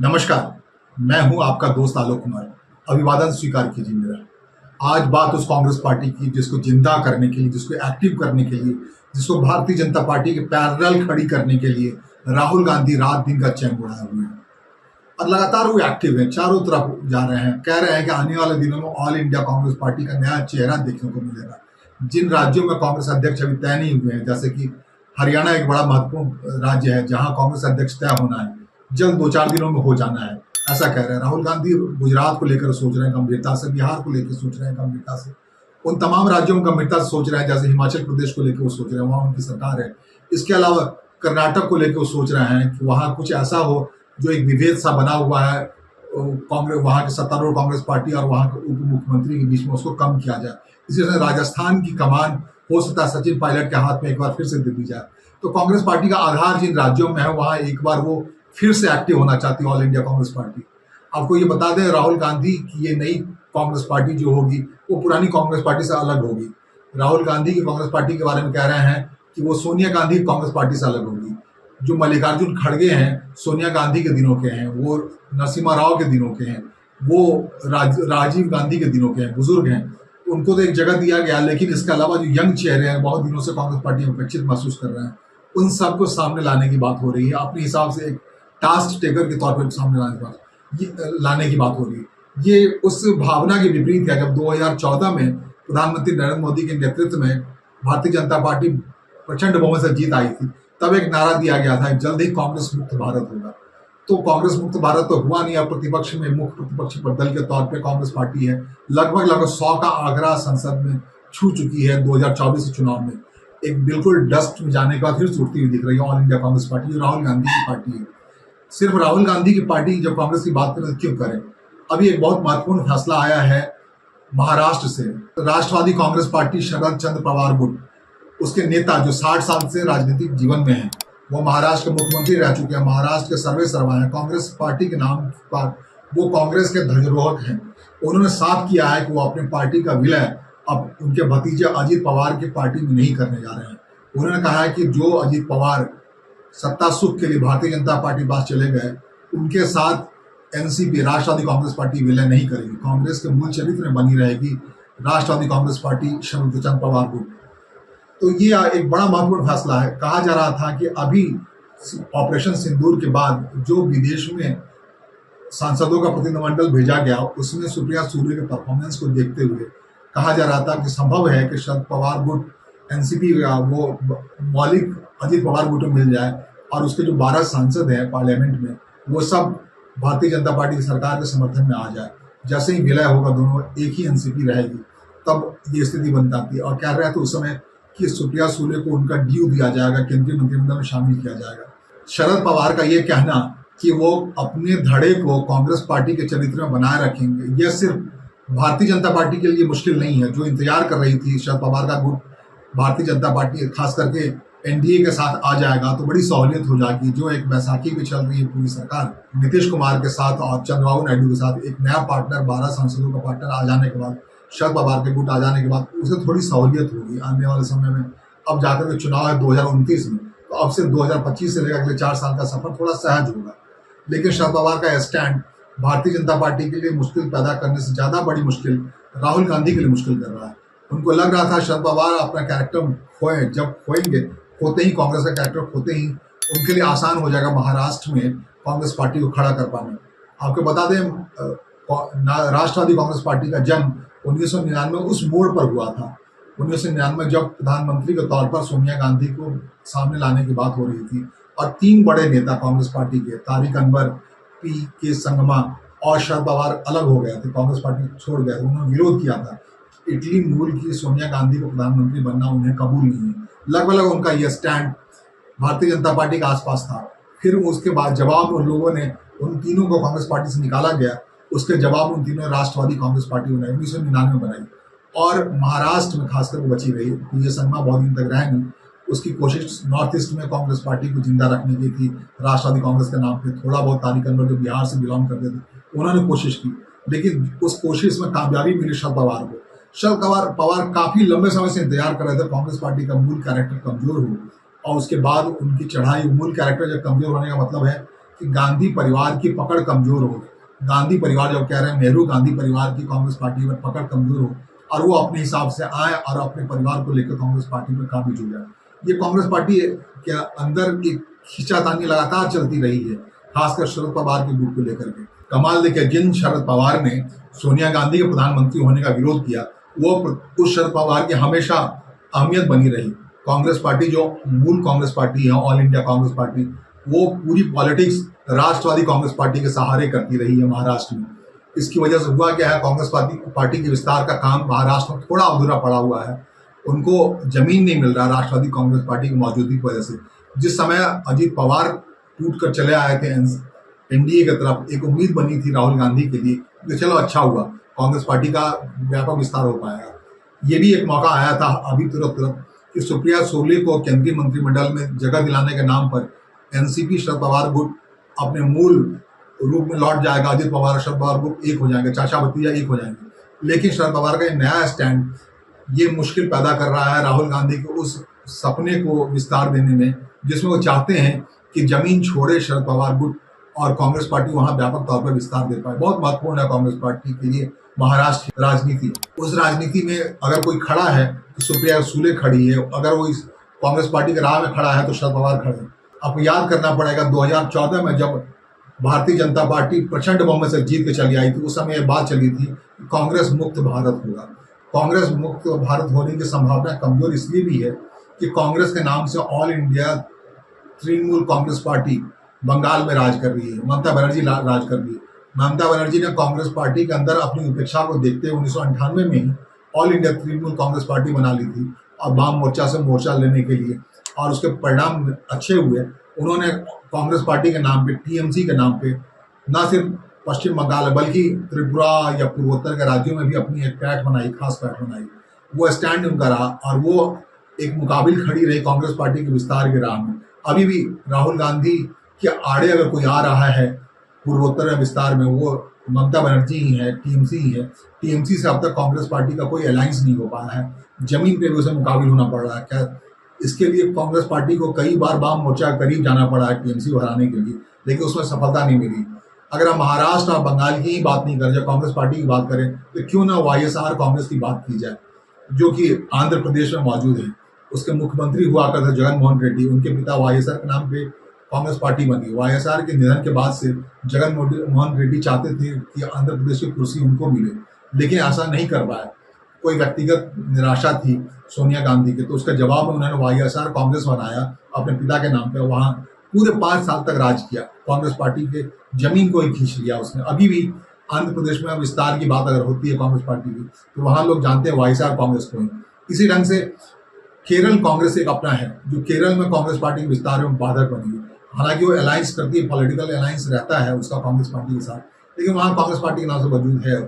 नमस्कार, मैं हूं आपका दोस्त आलोक कुमार। अभिवादन स्वीकार कीजिए मेरा। आज बात उस कांग्रेस पार्टी की जिसको जिंदा करने के लिए, जिसको एक्टिव करने के लिए, जिसको भारतीय जनता पार्टी के पैरेलल खड़ी करने के लिए राहुल गांधी रात दिन का चैन उड़ाए हुए हैं और लगातार वो एक्टिव हैं, चारों तरफ जा रहे हैं। कह रहे हैं कि आने वाले दिनों में ऑल इंडिया कांग्रेस पार्टी का नया चेहरा देखने को मिलेगा। जिन राज्यों में कांग्रेस अध्यक्ष अभी तय नहीं हुए हैं, जैसे कि हरियाणा एक बड़ा महत्वपूर्ण राज्य है जहां कांग्रेस अध्यक्ष तय होना है, जल्द 2-4 दिनों में हो जाना है, ऐसा कह रहे हैं। राहुल गांधी गुजरात को लेकर सोच रहे हैं गंभीरता से, बिहार को लेकर सोच रहे हैं गंभीरता से, उन तमाम राज्यों में गंभीरता से सोच रहे हैं, जैसे हिमाचल प्रदेश को लेकर वो सोच रहे हैं, वहाँ उनकी सरकार है। इसके अलावा कर्नाटक को लेकर वो सोच रहे हैं कि वहाँ कुछ ऐसा हो जो एक विभेद सा बना हुआ है कांग्रेस, वहाँ के सत्तारूढ़ कांग्रेस पार्टी और वहाँ के उप मुख्यमंत्री के बीच में, उसको कम किया जाए। इसी तरह राजस्थान की कमान हो सकता है सचिन पायलट के हाथ में एक बार फिर से दे दी जाए। तो कांग्रेस पार्टी का आधार जिन राज्यों में है वहाँ एक बार वो फिर से एक्टिव होना चाहती है ऑल इंडिया कांग्रेस पार्टी। आपको ये बता दें, राहुल गांधी की ये नई कांग्रेस पार्टी जो होगी वो पुरानी कांग्रेस पार्टी से अलग होगी। राहुल गांधी की कांग्रेस पार्टी के बारे में कह रहे हैं कि वो सोनिया गांधी की कांग्रेस पार्टी से अलग होगी। जो मल्लिकार्जुन खड़गे हैं सोनिया गांधी के दिनों के हैं, वो नरसिम्हा राव के दिनों के हैं, वो राजीव गांधी के दिनों के हैं, बुजुर्ग हैं, उनको तो एक जगह दिया गया। लेकिन इसके अलावा जो यंग चेहरे हैं, बहुत दिनों से कांग्रेस पार्टी में उपेक्षित महसूस कर रहे हैं, उन सबको सामने लाने की बात हो रही है। अपने हिसाब से एक टास्क टेकर के तौर पर सामने लाने की बात हो रही है। ये उस भावना के विपरीत है जब 2014 में प्रधानमंत्री नरेंद्र मोदी के नेतृत्व में भारतीय जनता पार्टी प्रचंड बहुमत से जीत आई थी। तब एक नारा दिया गया था, जल्द ही कांग्रेस मुक्त भारत होगा। तो कांग्रेस मुक्त भारत तो हुआ नहीं। अब प्रतिपक्ष में मुख्य प्रतिपक्ष पर दल के तौर पे कांग्रेस पार्टी है। लगभग 100 का आंकड़ा संसद में छू चुकी है। 2024 के चुनाव में एक बिल्कुल डस्ट में जाने के बाद फिर उठती हुई दिख रही है ऑल इंडिया कांग्रेस पार्टी, जो राहुल गांधी की पार्टी है। सिर्फ राहुल गांधी की पार्टी जब कांग्रेस की बात करें तो क्यों करें। अभी एक बहुत महत्वपूर्ण फैसला आया है महाराष्ट्र से। राष्ट्रवादी कांग्रेस पार्टी शरद चंद्र पवार गुट, उसके नेता जो 60 साल से राजनीतिक जीवन में हैं, वो महाराष्ट्र के मुख्यमंत्री रह चुके हैं, महाराष्ट्र के सर्वे सर्वा हैं, कांग्रेस पार्टी के नाम पर वो कांग्रेस के ध्वजरोहक हैं। उन्होंने साफ किया है कि वो अपनी पार्टी का विलय अब उनके भतीजे अजीत पवार की पार्टी में नहीं करने जा रहे हैं। उन्होंने कहा है कि जो अजीत पवार सत्ता सुख के लिए भारतीय जनता पार्टी पास चले गए, उनके साथ एनसीपी राष्ट्रवादी कांग्रेस पार्टी विलय नहीं करेगी। कांग्रेस के मूल चरित्र में बनी रहेगी राष्ट्रवादी कांग्रेस पार्टी शरद चंद्र पवार गुट। तो ये एक बड़ा महत्वपूर्ण फैसला है। कहा जा रहा था कि अभी ऑपरेशन सिंदूर के बाद जो विदेश में सांसदों का प्रतिनिधिमंडल भेजा गया, उसमें सुप्रिया सुले के परफॉर्मेंस को देखते हुए कहा जा रहा था कि संभव है कि शरद पवार गुट एनसीपी वो मौलिक अजीत पवार गुट में मिल जाए और उसके जो 12 सांसद हैं पार्लियामेंट में, वो सब भारतीय जनता पार्टी की सरकार के समर्थन में आ जाए। जैसे ही विलय होगा, दोनों एक ही एनसीपी रहेगी, तब ये स्थिति बन जाती है। और कह रहे थे उस समय कि सुप्रिया सुले को उनका ड्यू दिया जाएगा, केंद्रीय मंत्रिमंडल में शामिल किया जाएगा। शरद पवार का ये कहना कि वो अपने धड़े को कांग्रेस पार्टी के चरित्र में बनाए रखेंगे, यह सिर्फ भारतीय जनता पार्टी के लिए मुश्किल नहीं है। जो इंतजार कर रही थी शरद पवार का गुट भारतीय जनता पार्टी खास करके एनडीए के साथ आ जाएगा तो बड़ी सहूलियत हो जाएगी। जो एक बैसाखी पे चल रही है पूरी सरकार, नीतीश कुमार के साथ और चंद्रबाबू नायडू के साथ एक नया पार्टनर, 12 सांसदों का पार्टनर आ जाने के बाद, शरद पवार के गुट आ जाने के बाद उसे थोड़ी सहूलियत होगी आने वाले समय में। अब जाकर के चुनाव है 2029 में, तो अब से 2025 से लेकर अगले 4 साल का सफर थोड़ा सहज होगा। लेकिन शरद पवार का स्टैंड भारतीय जनता पार्टी के लिए मुश्किल पैदा करने से ज्यादा बड़ी मुश्किल राहुल गांधी के लिए मुश्किल कर रहा है। उनको लग रहा था शरद पवार अपना कैरेक्टर खोए, जब खोएंगे, खोते ही कांग्रेस का कैरेक्टर खोते ही उनके लिए आसान हो जाएगा महाराष्ट्र में कांग्रेस पार्टी को खड़ा कर पाना। आपको बता दें, राष्ट्रवादी कांग्रेस पार्टी का जन्म 1999 उस मोड़ पर हुआ था। 1999 जब प्रधानमंत्री के तौर पर सोनिया गांधी को सामने लाने की बात हो रही थी और 3 बड़े नेता कांग्रेस पार्टी के, तारिक अनवर, पी.के. संगमा और शरद पवार अलग हो गए थे, कांग्रेस पार्टी छोड़ गए थे। उन्होंने विरोध किया था। इटली मूल की सोनिया गांधी को प्रधानमंत्री बनना उन्हें कबूल नहीं है। लगभग उनका यह स्टैंड भारतीय जनता पार्टी के आसपास था। फिर उसके बाद जवाब उन लोगों ने उन तीनों को कांग्रेस पार्टी से निकाला गया। उसके जवाब उन तीनों राष्ट्रवादी कांग्रेस पार्टी बनाई, 1999 में बनाई और महाराष्ट्र में खासकर वो बची रही। पी.के. संगमा बहुत दिन तक रहे नहीं। उसकी कोशिश नॉर्थ ईस्ट में कांग्रेस पार्टी को जिंदा रखने की थी राष्ट्रवादी कांग्रेस के नाम पे। थोड़ा बहुत तारिक अनवर जो बिहार से बिलोंग करते थे उन्होंने कोशिश की, लेकिन उस कोशिश में कामयाबी मिली शरद पवार को। शरद पवार काफी लंबे समय से इंतजार कर रहे थे कांग्रेस पार्टी का मूल कैरेक्टर कमजोर हो और उसके बाद उनकी चढ़ाई। मूल कैरेक्टर जब कमजोर होने का मतलब है कि गांधी परिवार की पकड़ कमजोर हो। गांधी परिवार जब कह रहे हैं नेहरू गांधी परिवार की कांग्रेस पार्टी पर पकड़ कमजोर हो और वो अपने हिसाब से आए और अपने परिवार को लेकर कांग्रेस पार्टी पर काबिज हो जाए। ये कांग्रेस पार्टी के अंदर एक खींचातानी लगातार चलती रही है, खासकर शरद पवार के गुट को लेकर के। कमाल देखिए, जिन शरद पवार ने सोनिया गांधी के प्रधानमंत्री होने का विरोध किया, वो उस शरद पवार की हमेशा अहमियत बनी रही। कांग्रेस पार्टी जो मूल कांग्रेस पार्टी है, ऑल इंडिया कांग्रेस पार्टी, वो पूरी पॉलिटिक्स राष्ट्रवादी कांग्रेस पार्टी के सहारे करती रही है महाराष्ट्र में। इसकी वजह से हुआ क्या है, कांग्रेस पार्टी के विस्तार का काम महाराष्ट्र में थोड़ा अधूरा पड़ा हुआ है। उनको जमीन नहीं मिल रहा राष्ट्रवादी कांग्रेस पार्टी की मौजूदगी की वजह से। जिस समय अजीत पवार टूट कर चले आए थे एनडीए की तरफ, एक उम्मीद बनी थी राहुल गांधी के लिए कि चलो अच्छा हुआ, कांग्रेस पार्टी का व्यापक विस्तार हो पाएगा। ये भी एक मौका आया था अभी तुरंत कि सुप्रिया सोले को केंद्रीय मंत्रिमंडल में जगह दिलाने के नाम पर एनसीपी शरद पवार गुट अपने मूल रूप में लौट जाएगा। अजित पवार और शरद पवार गुट एक हो जाएंगे, चाचा भतीजा एक हो जाएंगे। लेकिन शरद पवार का नया स्टैंड ये मुश्किल पैदा कर रहा है राहुल गांधी को उस सपने को विस्तार देने में, जिसमें वो चाहते हैं कि जमीन छोड़े शरद पवार गुट और कांग्रेस पार्टी वहां व्यापक तौर पर विस्तार दे पाए। बहुत महत्वपूर्ण है कांग्रेस पार्टी के लिए महाराष्ट्र राजनीति। उस राजनीति में अगर कोई खड़ा है तो सुप्रिया सुले खड़ी है, अगर वो इस कांग्रेस पार्टी के राह में खड़ा है तो शरद पवार खड़े हैं। आपको याद करना पड़ेगा 2014 में जब भारतीय जनता पार्टी प्रचंड बहुमत से जीत के चली आई थी, उस समय यह बात चली थी कि कांग्रेस मुक्त भारत होगा। कांग्रेस मुक्त भारत होने की संभावना कमजोर इसलिए भी है कि कांग्रेस के नाम से ऑल इंडिया तृणमूल कांग्रेस पार्टी बंगाल में राज कर रही है, ममता बनर्जी राज कर रही है। ममता बनर्जी ने कांग्रेस पार्टी के अंदर अपनी उपेक्षा को देखते हुए 1998 में ही all India Trinamool Congress party बना ली थी और वाम मोर्चा से मोर्चा लेने के लिए, और उसके परिणाम अच्छे हुए। उन्होंने कांग्रेस पार्टी के नाम पे, टीएमसी के नाम पे, न सिर्फ पश्चिम बंगाल बल्कि त्रिपुरा या पूर्वोत्तर के राज्यों में भी अपनी एक पैठ बनाई, खास पैठ बनाई। वो स्टैंड उनका रहा और वो एक मुकाबिल खड़ी रही कांग्रेस पार्टी के विस्तार के राह में। अभी भी राहुल गांधी के आड़े अगर कोई आ रहा है पूर्वोत्तर विस्तार में, वो ममता बनर्जी ही है, टीएमसी ही है। टीएमसी से अब तक कांग्रेस पार्टी का कोई अलायंस नहीं हो पाया है, जमीन पे भी उसे मुकाबिल होना पड़ रहा है। क्या इसके लिए कांग्रेस पार्टी को कई बार वाम मोर्चा करीब जाना पड़ा है टीएमसी को हराने के लिए, लेकिन उसमें सफलता नहीं मिली। अगर हम महाराष्ट्र और बंगाल की ही बात नहीं करें, जब कांग्रेस पार्टी की बात करें, तो क्यों ना वाईएसआर कांग्रेस की बात की जाए, जो कि आंध्र प्रदेश में मौजूद है। उसके मुख्यमंत्री हुआ करते जगन मोहन रेड्डी, उनके पिता वाईएसआर के नाम पे कांग्रेस पार्टी बनी। वाईएसआर के निधन के बाद से जगन मोहन रेड्डी चाहते थे कि आंध्र प्रदेश की कुर्सी उनको मिले, लेकिन ऐसा नहीं कर पाया। कोई व्यक्तिगत निराशा थी सोनिया गांधी के, तो उसके जवाब में उन्होंने वाईएसआर कांग्रेस बनाया अपने पिता के नाम पे। वहां पूरे 5 साल तक राज किया, कांग्रेस पार्टी के जमीन को ही खींच लिया उसने। अभी भी आंध्र प्रदेश में विस्तार की बात अगर होती है कांग्रेस पार्टी की, तो वहां लोग जानते हैं वाईएसआर कांग्रेस को। इसी ढंग से केरल कांग्रेस एक अपना है, जो केरल में कांग्रेस पार्टी के विस्तार में बाधक बनी है। हालांकि वो अलायंस करती है, पॉलिटिकल अलायंस रहता है उसका कांग्रेस पार्टी के साथ, लेकिन वहाँ कांग्रेस पार्टी के नाम से वजूद है,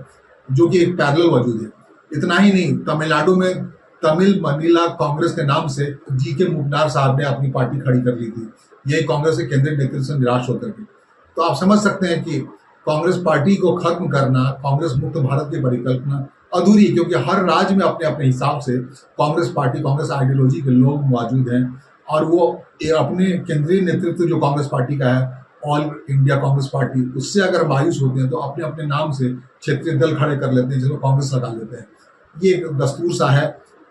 जो कि एक पैरेलल वजूद है। इतना ही नहीं, तमिलनाडु में तमिल मनीला कांग्रेस के नाम से जीके मूपनार साहब ने अपनी पार्टी खड़ी कर ली थी, यही कांग्रेस के केंद्रीय नेतृत्व से निराश होकर के। तो आप समझ सकते हैं कि कांग्रेस पार्टी को खत्म करना, कांग्रेस मुक्त भारत की परिकल्पना अधूरी, क्योंकि हर राज्य में अपने अपने हिसाब से कांग्रेस पार्टी, कांग्रेस आइडियोलॉजी के लोग मौजूद हैं, और वो अपने केंद्रीय नेतृत्व जो कांग्रेस पार्टी का है, ऑल इंडिया कांग्रेस पार्टी, उससे अगर मायूस होते हैं तो अपने अपने नाम से क्षेत्रीय दल खड़े कर लेते हैं, जिसमें कांग्रेस लगा लेते हैं। ये एक दस्तूर सा है।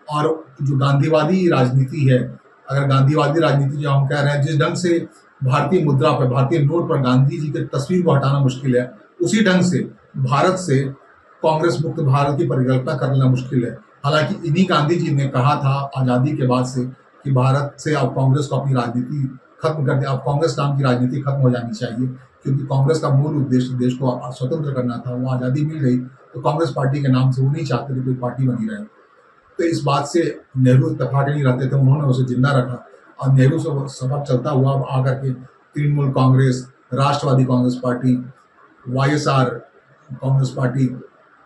और जो गांधीवादी राजनीति है, अगर गांधीवादी राजनीति जो हम कह रहे हैं, जिस ढंग से भारतीय मुद्रा पर, भारतीय नोट पर गांधी जी की तस्वीर को हटाना मुश्किल है, उसी ढंग से भारत से कांग्रेस मुक्त भारत की परिकल्पना करना मुश्किल है। हालांकि इन्हीं गांधी जी ने कहा था आज़ादी के बाद से कि भारत से अब कांग्रेस को अपनी राजनीति खत्म कर दे, अब कांग्रेस नाम की राजनीति खत्म हो जानी चाहिए, क्योंकि कांग्रेस का मूल उद्देश्य देश को स्वतंत्र करना था। वो आज़ादी मिल गई तो कांग्रेस पार्टी के नाम से वो नहीं चाहते थे कोई पार्टी बनी रहे। तो इस बात से नेहरू इत्तेफाक नहीं रहते थे, उन्होंने उसे जिंदा रखा और नेहरू से सबक चलता हुआ अब आकर के तृणमूल कांग्रेस, राष्ट्रवादी Congress party, YSR Congress party,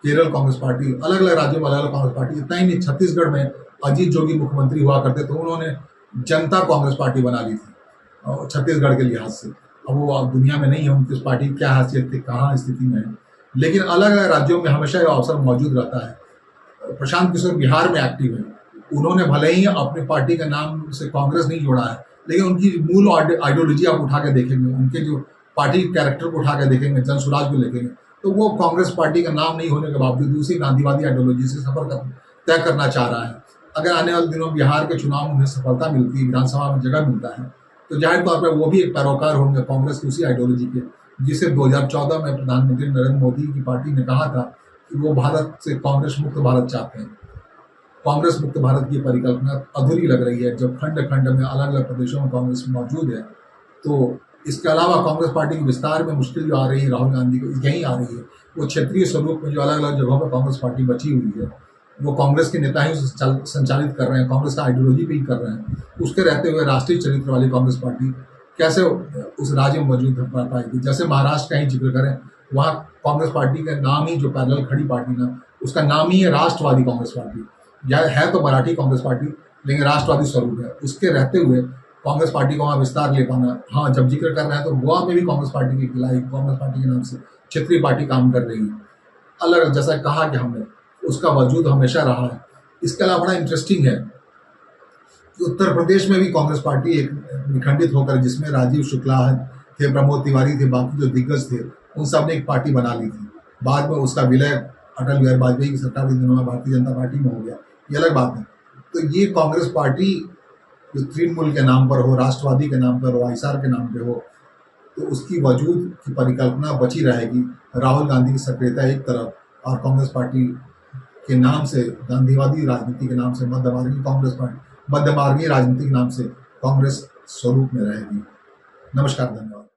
Kerala Congress party, अलग अलग राज्यों में अलग अलग कांग्रेस पार्टी। इतना ही नहीं, छत्तीसगढ़ में अजीत जोगी मुख्यमंत्री हुआ करते तो उन्होंने जनता कांग्रेस पार्टी बना ली थी छत्तीसगढ़ के लिहाज से। अब वो दुनिया में नहीं है, उनकी उस पार्टी की क्या हैसियत थी, कहाँ स्थिति में है, लेकिन अलग अलग राज्यों में हमेशा यह अवसर मौजूद रहता है। प्रशांत किशोर बिहार में एक्टिव है, उन्होंने भले ही अपनी पार्टी के नाम से कांग्रेस नहीं जोड़ा है, लेकिन उनकी मूल आइडियोलॉजी आप उठा के देखेंगे, उनके जो पार्टी के कैरेक्टर को उठा के देखेंगे, जन स्वराज को देखेंगे, तो वो कांग्रेस पार्टी का नाम नहीं होने के बावजूद दूसरी गांधीवादी आइडियोलॉजी से सफर तय करना चाह रहा है। अगर आने वाले दिनों बिहार के चुनाव में उन्हें सफलता मिलती है, विधानसभा में जगह मिलता है, तो जाहिर तौर पर वो भी एक पैरोकार होंगे कांग्रेस की उसी आइडियोलॉजी के, जिसे 2014 में प्रधानमंत्री नरेंद्र मोदी की पार्टी ने कहा था कि वो भारत से कांग्रेस मुक्त भारत चाहते हैं। कांग्रेस मुक्त भारत की परिकल्पना अधूरी लग रही है जब खंड खंड में अलग अलग प्रदेशों में कांग्रेस मौजूद है। तो इसके अलावा कांग्रेस पार्टी के विस्तार में मुश्किल जो आ रही है राहुल गांधी को यही आ रही है, वो क्षेत्रीय स्वरूप में जो अलग अलग जगहों पर कांग्रेस पार्टी बची हुई है, वो कांग्रेस के नेता ही संचालित कर रहे हैं, कांग्रेस का आइडियोलॉजी पे ही कर रहे हैं। उसके रहते हुए राष्ट्रीय चरित्र वाली कांग्रेस पार्टी कैसे उस राज्य में मौजूद रह पाएगी। जैसे महाराष्ट्र का ही जिक्र करें, वहाँ कांग्रेस पार्टी का नाम ही, जो पैरेलल खड़ी पार्टी ना, उसका नाम ही है राष्ट्रवादी कांग्रेस पार्टी। या है तो मराठी कांग्रेस पार्टी, लेकिन राष्ट्रवादी स्वरूप है। उसके रहते हुए कांग्रेस पार्टी को वहाँ विस्तार ले पाना, हाँ जब जिक्र कर रहे हैं तो गोवा में भी कांग्रेस पार्टी के खिलाफ कांग्रेस पार्टी के नाम से क्षेत्रीय पार्टी काम कर रही है। अलग जैसा कहा कि हमने, उसका वजूद हमेशा रहा है। इसके अलावा बड़ा इंटरेस्टिंग है कि उत्तर प्रदेश में भी कांग्रेस पार्टी एक विखंडित होकर, जिसमें राजीव शुक्ला थे, प्रमोद तिवारी थे, बाकी जो दिग्गज थे, उन सब ने एक पार्टी बना ली थी। बाद में उसका विलय अटल बिहारी वाजपेयी की सरकार के दिनों में भारतीय जनता पार्टी में हो गया, ये अलग बात है। तो ये कांग्रेस पार्टी जो तृणमूल के नाम पर हो, राष्ट्रवादी के नाम पर हो, वाईएसआर के नाम पे हो, तो उसकी वजूद की परिकल्पना बची रहेगी। राहुल गांधी की सक्रियता एक तरफ और कांग्रेस पार्टी के नाम से, गांधीवादी राजनीति के नाम से मध्यमार्गी कांग्रेस पार्टी, मध्यमार्गी राजनीति के नाम से कांग्रेस स्वरूप में रहेगी। नमस्कार, धन्यवाद।